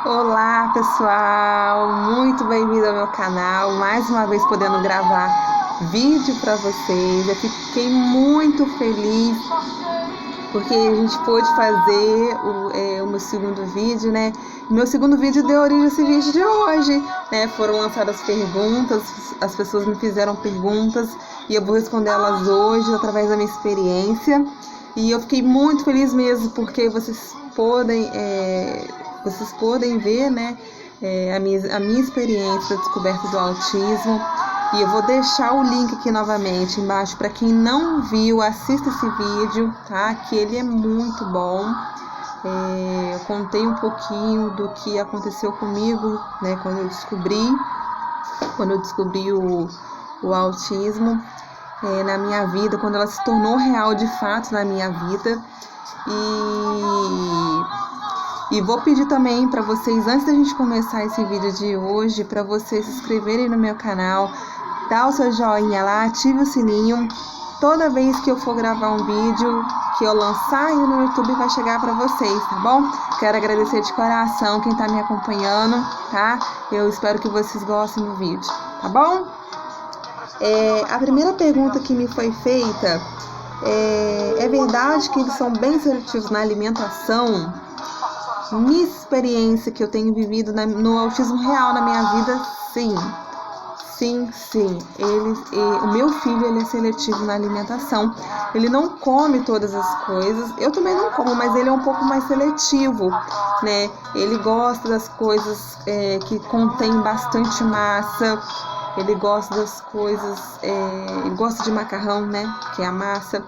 Olá pessoal, muito bem-vindo ao meu canal, mais uma vez podendo gravar vídeo para vocês. Eu fiquei muito feliz porque a gente pôde fazer o meu segundo vídeo, né? Meu segundo vídeo deu origem a esse vídeo de hoje, né? Foram lançadas perguntas, as pessoas me fizeram perguntas e eu vou responder elas hoje através da minha experiência. E eu fiquei muito feliz mesmo porque vocês podem ver, né, a minha experiência da descoberta do autismo. E eu vou deixar o link aqui novamente embaixo para quem não viu, assista esse vídeo, tá? Que ele é muito bom. Eu contei um pouquinho do que aconteceu comigo, né, quando eu descobri o autismo na minha vida, quando ela se tornou real de fato na minha vida. E vou pedir também para vocês, antes da gente começar esse vídeo de hoje, para vocês se inscreverem no meu canal, dar o seu joinha lá, ative o sininho. Toda vez que eu for gravar um vídeo que eu lançar aí no YouTube vai chegar para vocês, tá bom? Quero agradecer de coração quem tá me acompanhando, tá? Eu espero que vocês gostem do vídeo, tá bom? A primeira pergunta que me foi feita é verdade que eles são bem seletivos na alimentação? Minha experiência que eu tenho vivido no autismo real na minha vida, sim. O meu filho, ele é seletivo na alimentação. Ele não come todas as coisas. Eu também não como, mas ele é um pouco mais seletivo, né? Ele gosta das coisas que contém bastante massa. Ele gosta das coisas, ele gosta de macarrão, né? Que é a massa.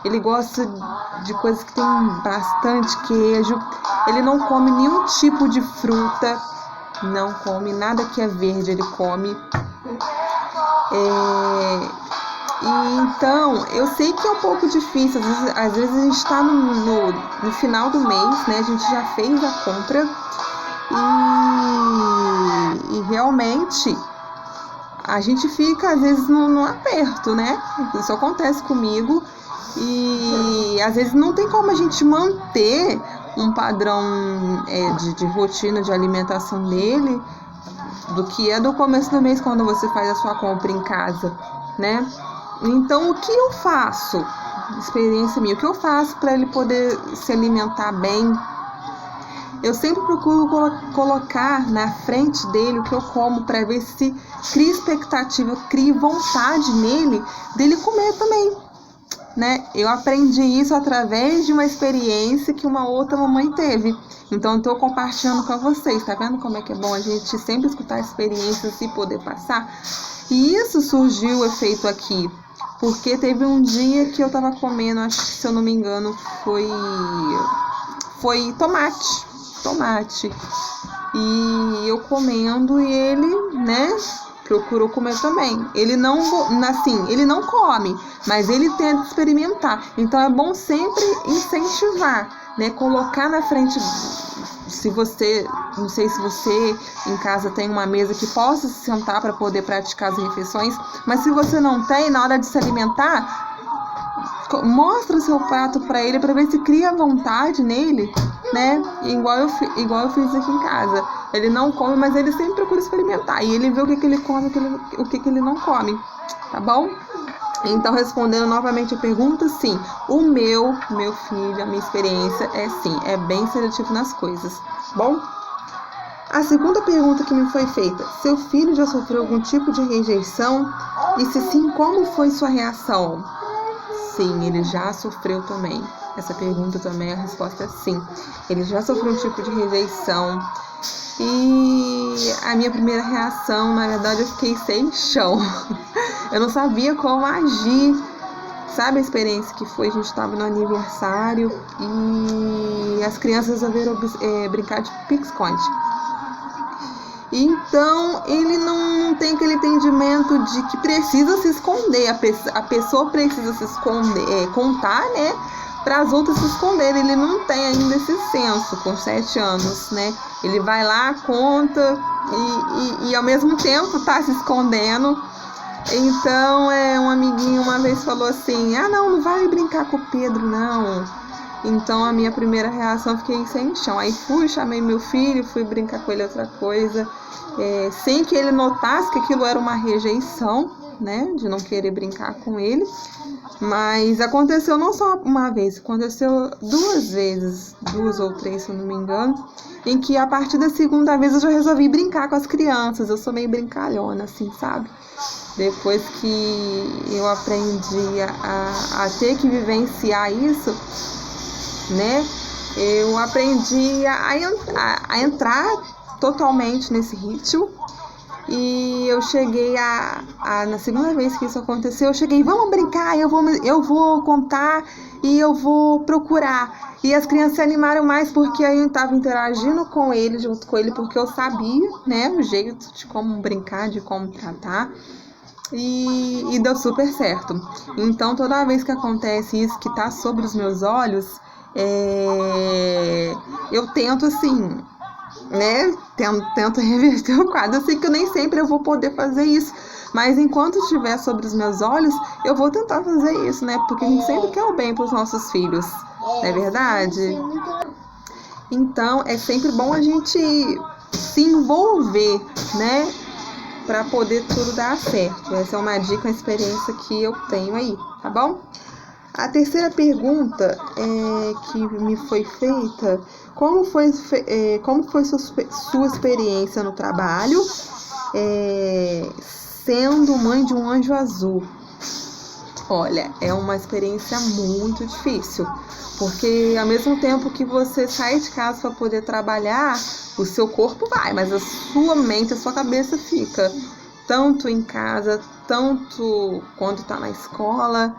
Ele gosta de coisas que tem bastante queijo. Ele não come nenhum tipo de fruta. Não come nada que é verde, ele come. E então, eu sei que é um pouco difícil. Às vezes a gente está no final do mês, né? A gente já fez a compra. E realmente a gente fica às vezes no aperto, né? Isso acontece comigo. E às vezes não tem como a gente manter um padrão de rotina de alimentação dele do que é do começo do mês, quando você faz a sua compra em casa, né? Então, o que eu faço? Experiência minha, o que eu faço para ele poder se alimentar bem? Eu sempre procuro colocar na frente dele o que eu como para ver se cria expectativa, cria vontade nele dele comer também, né? Eu aprendi isso através de uma experiência que uma outra mamãe teve. Então, eu estou compartilhando com vocês. Tá vendo como é que é bom a gente sempre escutar experiências e poder passar? E isso surgiu o efeito aqui, porque teve um dia que eu estava comendo, acho que, se eu não me engano, foi tomate. E eu comendo e ele, né, procurou comer também. Ele não come, mas ele tenta experimentar. Então é bom sempre incentivar, né? Colocar na frente. Não sei se você em casa tem uma mesa que possa se sentar para poder praticar as refeições, mas se você não tem, na hora de se alimentar, mostra o seu prato para ele para ver se cria vontade nele, né? Igual eu fiz aqui em casa. Ele não come, mas ele sempre procura experimentar. E ele vê o que ele come e o que ele não come. Tá bom? Então, respondendo novamente a pergunta, sim. O meu filho, a minha experiência é bem seletivo nas coisas. Bom? A segunda pergunta que me foi feita: seu filho já sofreu algum tipo de rejeição? E se sim, como foi sua reação? Sim, ele já sofreu também. Essa pergunta também, a resposta é sim. Ele já sofreu um tipo de rejeição. E a minha primeira reação, na verdade, eu fiquei sem chão. Eu não sabia como agir. Sabe a experiência que foi? A gente estava no aniversário e as crianças resolveram brincar de pique-esconde. Então, ele não tem aquele entendimento de que precisa se esconder. A pessoa precisa se esconder, contar, né? Para as outras se esconderem. Ele não tem ainda esse senso com 7 anos, né? Ele vai lá, conta e ao mesmo tempo tá se escondendo. Então, um amiguinho uma vez falou assim: não vai brincar com o Pedro, não. Então a minha primeira reação, fiquei sem chão. Aí chamei meu filho, fui brincar com ele outra coisa, sem que ele notasse que aquilo era uma rejeição, né, de não querer brincar com ele. Mas aconteceu não só uma vez, aconteceu 2 vezes, 2 ou 3, se eu não me engano, em que a partir da segunda vez eu já resolvi brincar com as crianças. Eu sou meio brincalhona, assim, sabe? Depois que eu aprendi a ter que vivenciar isso, né? Eu aprendi a entrar totalmente nesse ritmo. E eu cheguei na segunda vez que isso aconteceu, eu cheguei, vamos brincar, eu vou contar e eu vou procurar. E as crianças se animaram mais porque aí eu estava interagindo com ele, junto com ele, porque eu sabia, né, o jeito de como brincar, de como tratar. E deu super certo. Então, toda vez que acontece isso, que tá sobre os meus olhos, eu tento, assim, né, tento reverter o quadro. Eu sei que nem sempre eu vou poder fazer isso, mas enquanto estiver sobre os meus olhos, eu vou tentar fazer isso, né, porque a gente sempre quer o bem para os nossos filhos, não é verdade? Então, é sempre bom a gente se envolver, né, para poder tudo dar certo. Essa é uma dica, uma experiência que eu tenho aí, tá bom? A terceira pergunta que me foi feita: como foi sua experiência no trabalho sendo mãe de um anjo azul? Olha, é uma experiência muito difícil, porque ao mesmo tempo que você sai de casa para poder trabalhar, o seu corpo vai, mas a sua mente, a sua cabeça fica tanto em casa, tanto quando está na escola.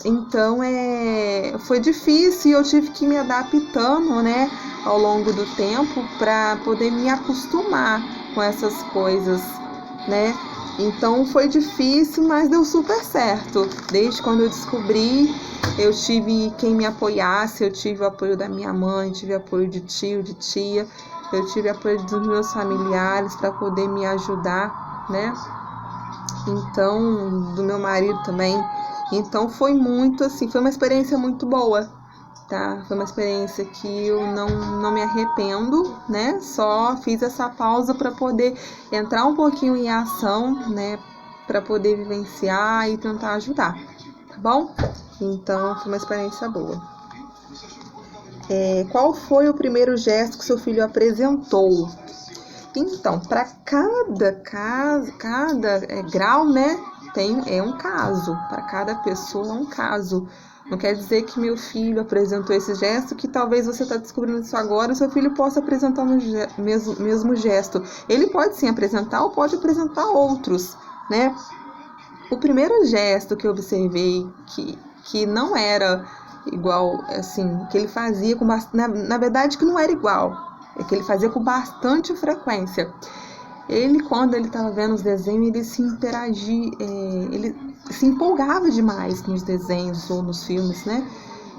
Então foi difícil e eu tive que me adaptando, né, ao longo do tempo para poder me acostumar com essas coisas, né? Então foi difícil, mas deu super certo. Desde quando eu descobri, eu tive quem me apoiasse, eu tive o apoio da minha mãe, tive apoio de tio, de tia, eu tive apoio dos meus familiares para poder me ajudar, né? Então, do meu marido também. Então foi muito assim, foi uma experiência muito boa, tá? Foi uma experiência que eu não me arrependo, né? Só fiz essa pausa para poder entrar um pouquinho em ação, né? Para poder vivenciar e tentar ajudar, tá bom? Então foi uma experiência boa. Qual foi o primeiro gesto que seu filho apresentou? Então, para cada grau, né? É um caso. Para cada pessoa é um caso. Não quer dizer que meu filho apresentou esse gesto, que talvez você está descobrindo isso agora, o seu filho possa apresentar o mesmo gesto. Ele pode sim apresentar ou pode apresentar outros, né? O primeiro gesto que eu observei que não era igual, assim, que ele fazia com na verdade que não era igual, é que ele fazia com bastante frequência. Quando ele estava vendo os desenhos, ele se interagia, ele se empolgava demais nos desenhos ou nos filmes, né?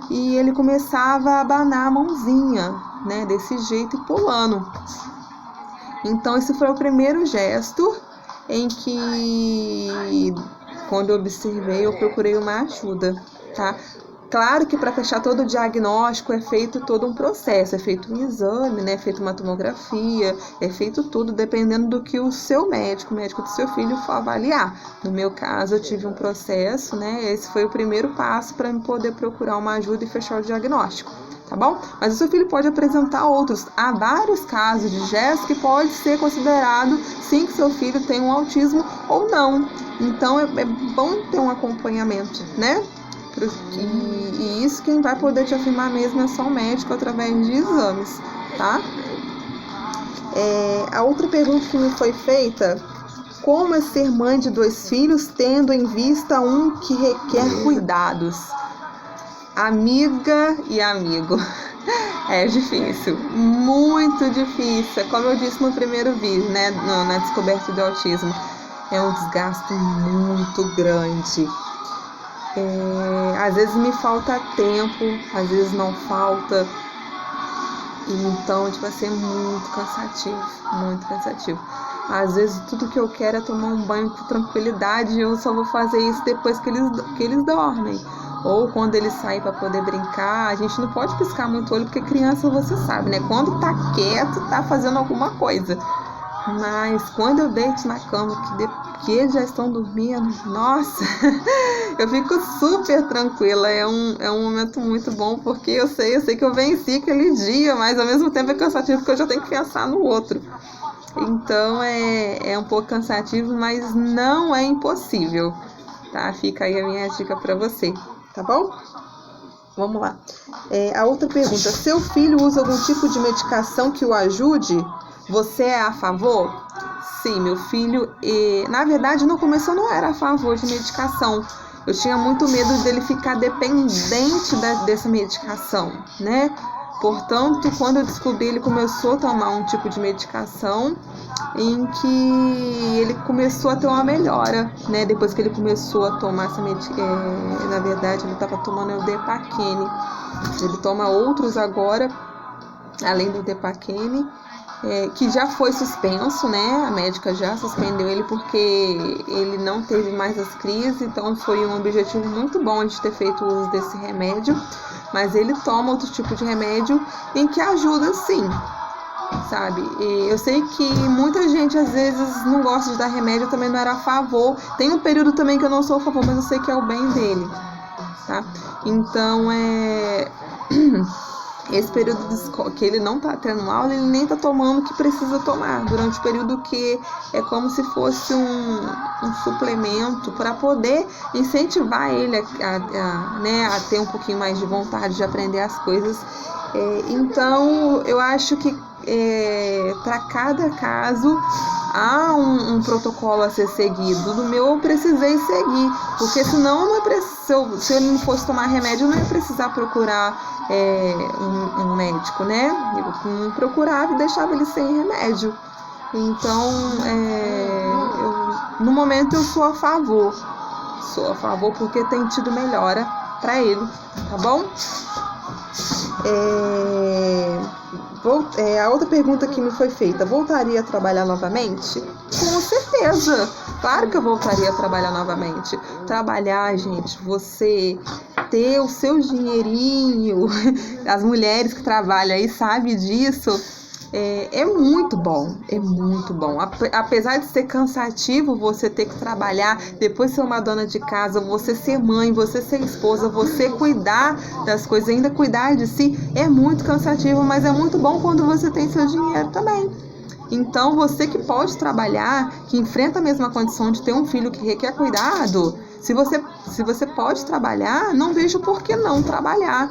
E ele começava a abanar a mãozinha, né? Desse jeito e pulando. Então, esse foi o primeiro gesto em que, quando eu observei, eu procurei uma ajuda, tá? Claro que para fechar todo o diagnóstico é feito todo um processo, é feito um exame, né? É feito uma tomografia, é feito tudo dependendo do que o seu médico, o médico do seu filho for avaliar. No meu caso, eu tive um processo, né? Esse foi o primeiro passo para eu poder procurar uma ajuda e fechar o diagnóstico, tá bom? Mas o seu filho pode apresentar outros. Há vários casos de gestos que pode ser considerado, sim, que seu filho tem um autismo ou não. Então, é bom ter um acompanhamento, né? E isso quem vai poder te afirmar mesmo é só o médico através de exames, tá? A outra pergunta que me foi feita: como é ser mãe de 2 filhos tendo em vista um que requer cuidados? Amiga e amigo, é difícil, muito difícil. Como eu disse no primeiro vídeo, né, na descoberta do autismo, é um desgaste muito grande. Às vezes me falta tempo, às vezes não falta. Então, vai ser muito cansativo, muito cansativo. Às vezes tudo que eu quero é tomar um banho com tranquilidade e eu só vou fazer isso depois que eles dormem. ou quando ele sai para poder brincar. A gente não pode piscar muito o olho, porque criança, você sabe, né? Quando tá quieto, tá fazendo alguma coisa. Mas quando eu deito na cama, que eles já estão dormindo, nossa, eu fico super tranquila. É um momento muito bom, porque eu sei que eu venci aquele dia, mas ao mesmo tempo é cansativo, porque eu já tenho que pensar no outro. Então é um pouco cansativo, mas não é impossível, tá? Fica aí a minha dica para você, tá bom? Vamos lá. A outra pergunta: seu filho usa algum tipo de medicação que o ajude? Você é a favor? Sim, meu filho, na verdade, no começo eu não era a favor de medicação. Eu tinha muito medo dele ficar dependente dessa medicação, né? Portanto, quando eu descobri, ele começou a tomar um tipo de medicação em que ele começou a ter uma melhora, né? Depois que ele começou a tomar essa medicação, na verdade, ele estava tomando o Depakine. Ele toma outros agora, além do Depakine, que já foi suspenso, né? A médica já suspendeu ele porque ele não teve mais as crises, então foi um objetivo muito bom de ter feito uso desse remédio, mas ele toma outro tipo de remédio em que ajuda sim, sabe? Eu sei que muita gente às vezes não gosta de dar remédio, eu também não era a favor. Tem um período também que eu não sou a favor, mas eu sei que é o bem dele, tá? Então esse período que ele não tá tendo aula, ele nem tá tomando o que precisa tomar, durante o período que é como se fosse um suplemento para poder incentivar ele a ter um pouquinho mais de vontade de aprender as coisas. Então, eu acho que para cada caso há um protocolo a ser seguido. No meu eu precisei seguir, porque senão se ele não fosse tomar remédio, eu não ia precisar procurar um médico, né? Eu não procurava e deixava ele sem remédio. Então, no momento eu sou a favor porque tem tido melhora para ele, tá bom? A outra pergunta que me foi feita: voltaria a trabalhar novamente? Com certeza, claro que eu voltaria a trabalhar novamente. Trabalhar, gente, você ter o seu dinheirinho, as mulheres que trabalham aí sabem disso. É muito bom, é muito bom. Apesar de ser cansativo você ter que trabalhar, depois ser uma dona de casa, você ser mãe, você ser esposa, você cuidar das coisas, ainda cuidar de si, é muito cansativo, mas é muito bom quando você tem seu dinheiro também. Então, você que pode trabalhar, que enfrenta a mesma condição de ter um filho que requer cuidado, se você pode trabalhar, não vejo por que não trabalhar.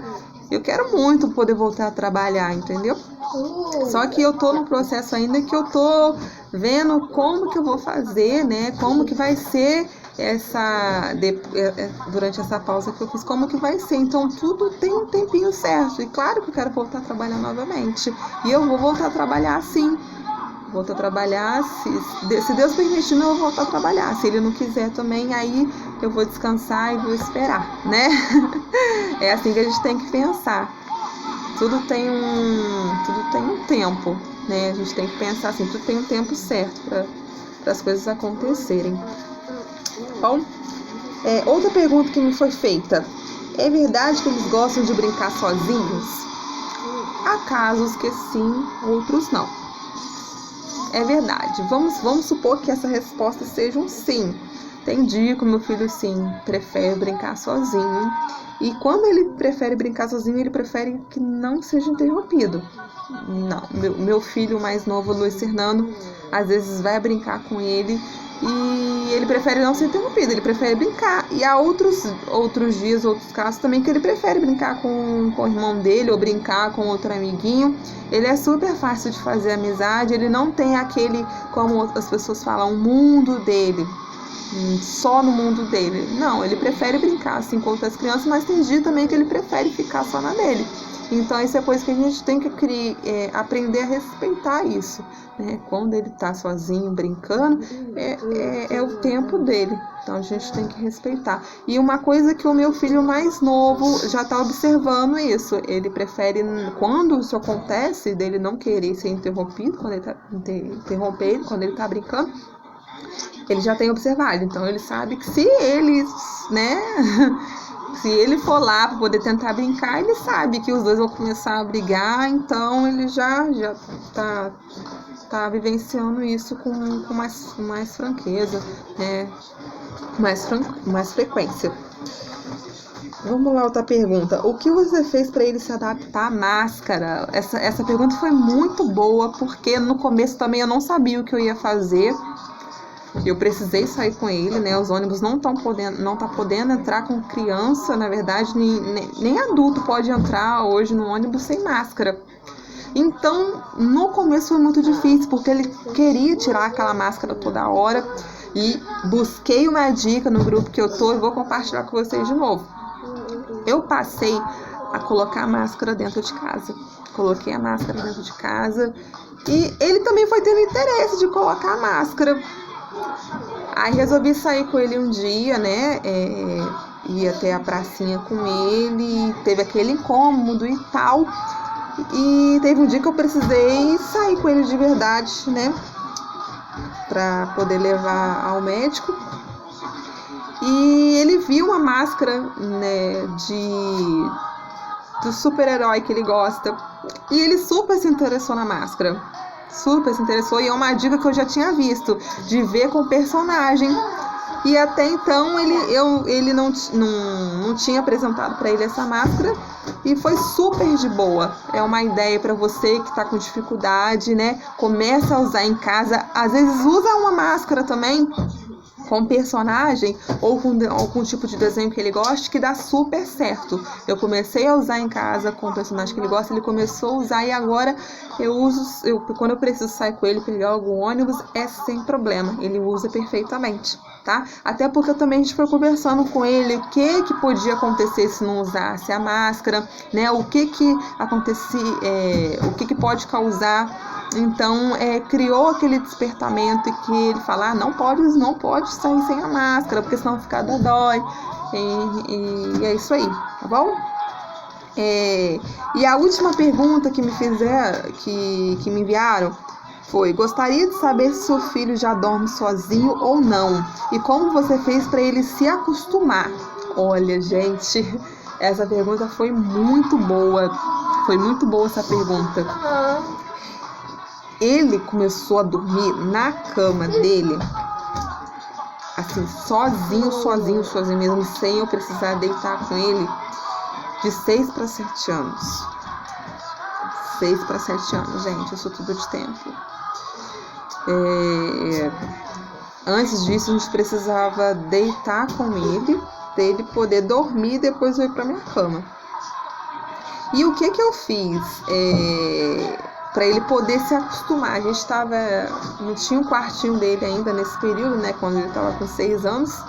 Eu quero muito poder voltar a trabalhar, entendeu? Só que eu tô num processo ainda que eu tô vendo como que eu vou fazer, né? Como que vai ser durante essa pausa que eu fiz, como que vai ser. Então, tudo tem um tempinho certo. E claro que eu quero voltar a trabalhar novamente. E eu vou voltar a trabalhar sim. Voltar a trabalhar, se Deus permitir, eu vou voltar a trabalhar. Se Ele não quiser também, aí eu vou descansar e vou esperar, né? É assim que a gente tem que pensar. Tudo tem um tempo, né? A gente tem que pensar assim, tudo tem um tempo certo para as coisas acontecerem. Bom, outra pergunta que me foi feita: é verdade que eles gostam de brincar sozinhos? Há casos que sim, outros não. É verdade. Vamos supor que essa resposta seja um sim. Tem dia que o meu filho, sim, prefere brincar sozinho. E quando ele prefere brincar sozinho, ele prefere que não seja interrompido. Não, meu filho mais novo, Luiz Fernando, às vezes vai brincar com ele e ele prefere não ser interrompido, ele prefere brincar. E há outros dias, outros casos também, que ele prefere brincar com o irmão dele ou brincar com outro amiguinho. Ele é super fácil de fazer amizade, ele não tem aquele, como as pessoas falam, um mundo dele, só no mundo dele. Não, ele prefere brincar assim com outras crianças, mas tem dia também que ele prefere ficar só na dele. Então, isso é coisa que a gente tem que aprender a respeitar isso, né? Quando ele tá sozinho, brincando, é o tempo dele. Então, a gente tem que respeitar. E uma coisa que o meu filho mais novo já tá observando isso. Ele prefere, quando isso acontece, dele não querer ser interrompido, quando ele tá brincando, ele já tem observado. Então, ele sabe que se ele, né... Se ele for lá para poder tentar brincar, ele sabe que os dois vão começar a brigar, então ele já tá vivenciando isso com mais franqueza, né? Mais frequência. Vamos lá, outra pergunta. O que você fez para ele se adaptar à máscara? Essa pergunta foi muito boa, porque no começo também eu não sabia o que eu ia fazer. Eu precisei sair com ele, né? Os ônibus não tá podendo entrar com criança, na verdade, nem adulto pode entrar hoje no ônibus sem máscara. Então, no começo foi muito difícil, porque ele queria tirar aquela máscara toda hora. E busquei uma dica no grupo que eu tô e vou compartilhar com vocês de novo. Eu passei a colocar a máscara dentro de casa. Coloquei a máscara dentro de casa e ele também foi tendo interesse de colocar a máscara. Aí resolvi sair com ele um dia, né? Ir até a pracinha com ele, teve aquele incômodo e tal. E teve um dia que eu precisei sair com ele de verdade, né? Pra poder levar ao médico. E ele viu uma máscara, né, do super-herói que ele gosta. E ele super se interessou na máscara. Super se interessou. E é uma dica que eu já tinha visto, de ver com o personagem. E até então ele não tinha apresentado para ele essa máscara. E foi super de boa. É uma ideia para você que está com dificuldade, né? Começa a usar em casa. Às vezes usa uma máscara também com personagem ou com algum tipo de desenho que ele goste, que dá super certo. Eu comecei a usar em casa com o personagem que ele gosta, ele começou a usar e agora quando eu preciso sair com ele, pegar algum ônibus, é sem problema. Ele usa perfeitamente, tá? Até porque também a gente foi conversando com ele o que podia acontecer se não usasse a máscara, né? O que acontecia, o que pode causar. Então, criou aquele despertamento que ele fala, não pode sair sem a máscara, porque senão ficar dói. E é isso aí, tá bom? E a última pergunta que me fizeram, que me enviaram, foi: gostaria de saber se seu filho já dorme sozinho ou não, e como você fez para ele se acostumar. Olha, gente, essa pergunta foi muito boa. Foi muito boa essa pergunta. Ele começou a dormir na cama dele, assim, sozinho mesmo, sem eu precisar deitar com ele, de 6 para 7 anos. 6 para 7 anos, gente, isso tudo de tempo. Antes disso, a gente precisava deitar com ele, para ele poder dormir e depois eu ir para minha cama. E o que eu fiz? Para ele poder se acostumar. A gente não tinha um quartinho dele ainda nesse período, né, quando ele estava com 6 anos,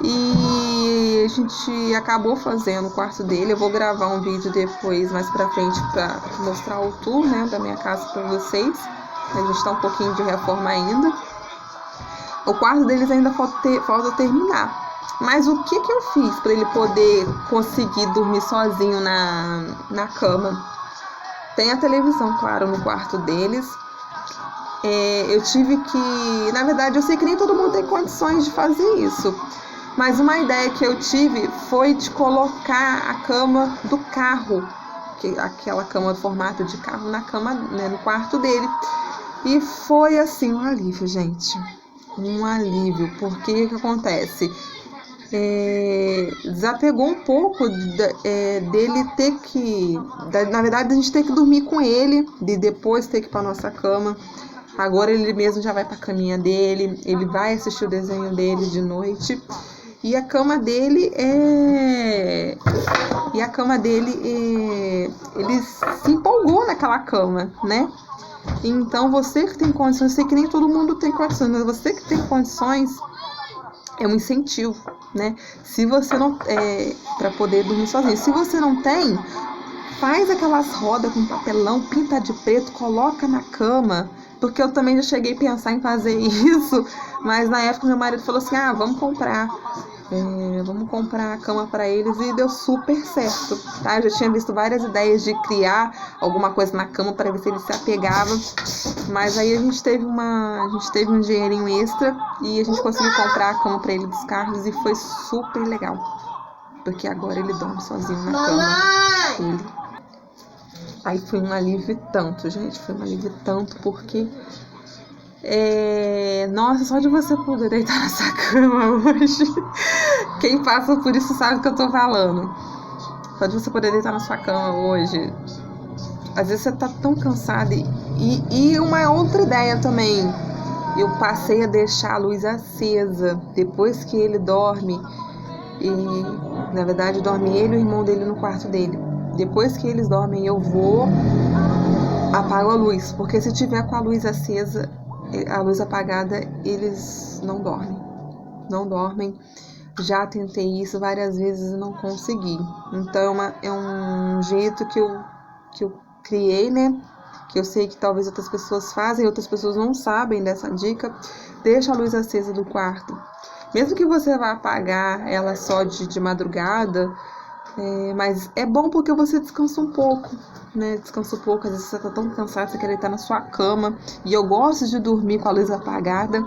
e a gente acabou fazendo o quarto dele. Eu vou gravar um vídeo depois, mais pra frente, para mostrar o tour, né, da minha casa para vocês. A gente está um pouquinho de reforma ainda. O quarto deles ainda falta terminar. Mas o que eu fiz para ele poder conseguir dormir sozinho na cama? Tem a televisão, claro, no quarto deles. Eu tive que... Na verdade, eu sei que nem todo mundo tem condições de fazer isso. Mas uma ideia que eu tive foi de colocar a cama do carro, aquela cama do formato de carro, na cama, né, no quarto dele. E foi assim, um alívio, gente. Um alívio, porque o que acontece? Desapegou um pouco dele ter que... Na verdade, a gente tem que dormir com ele e depois ter que ir para nossa cama. Agora ele mesmo já vai para a caminha dele, ele vai assistir o desenho dele de noite. E a cama dele ele se empolgou naquela cama, né? Então, você que tem condições, eu sei que nem todo mundo tem condições, mas você que tem condições, é um incentivo, né? Se você não para poder dormir sozinho. Se você não tem, faz aquelas rodas com papelão, pinta de preto, coloca na cama. Porque eu também já cheguei a pensar em fazer isso, mas na época meu marido falou assim: vamos comprar a cama para eles, e deu super certo, tá? Eu já tinha visto várias ideias de criar alguma coisa na cama para ver se ele se apegava, mas aí a gente teve um dinheirinho extra e a gente conseguiu comprar a cama para ele dos carros e foi super legal. porque agora ele dorme sozinho na cama dele. Aí foi um alívio tanto, gente, foi um alívio tanto, porque nossa, só de você poder deitar nessa cama hoje, quem passa por isso sabe o que eu tô falando. Só de você poder deitar na sua cama hoje, às vezes você tá tão cansado. E uma outra ideia também, eu passei a deixar a luz acesa depois que ele dorme. E na verdade dorme ele e o irmão dele no quarto dele. Depois que eles dormem, eu vou, apago a luz, porque se tiver com a luz acesa, a luz apagada, eles não dormem. Já tentei isso várias vezes e não consegui. Então é um jeito que eu criei, né? Que eu sei que talvez outras pessoas fazem, outras pessoas não sabem dessa dica. Deixa a luz acesa do quarto. Mesmo que você vá apagar ela só de madrugada, mas é bom porque você descansa um pouco, né? Descansa um pouco, às vezes você tá tão cansado, você quer deitar na sua cama. E eu gosto de dormir com a luz apagada.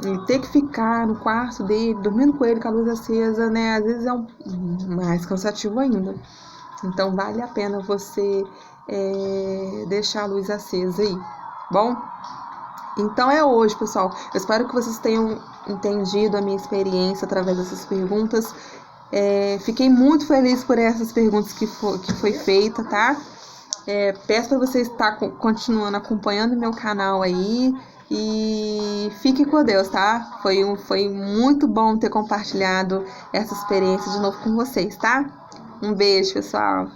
E ter que ficar no quarto dele, dormindo com ele com a luz acesa, né? Às vezes é mais cansativo ainda. Então vale a pena você deixar a luz acesa aí, bom? Então é hoje, pessoal. Eu espero que vocês tenham entendido a minha experiência através dessas perguntas. Fiquei muito feliz por essas perguntas que foi feita, tá? Peço para vocês estar continuando acompanhando meu canal aí. E fique com Deus, tá? Foi muito bom ter compartilhado essa experiência de novo com vocês, tá? Um beijo, pessoal!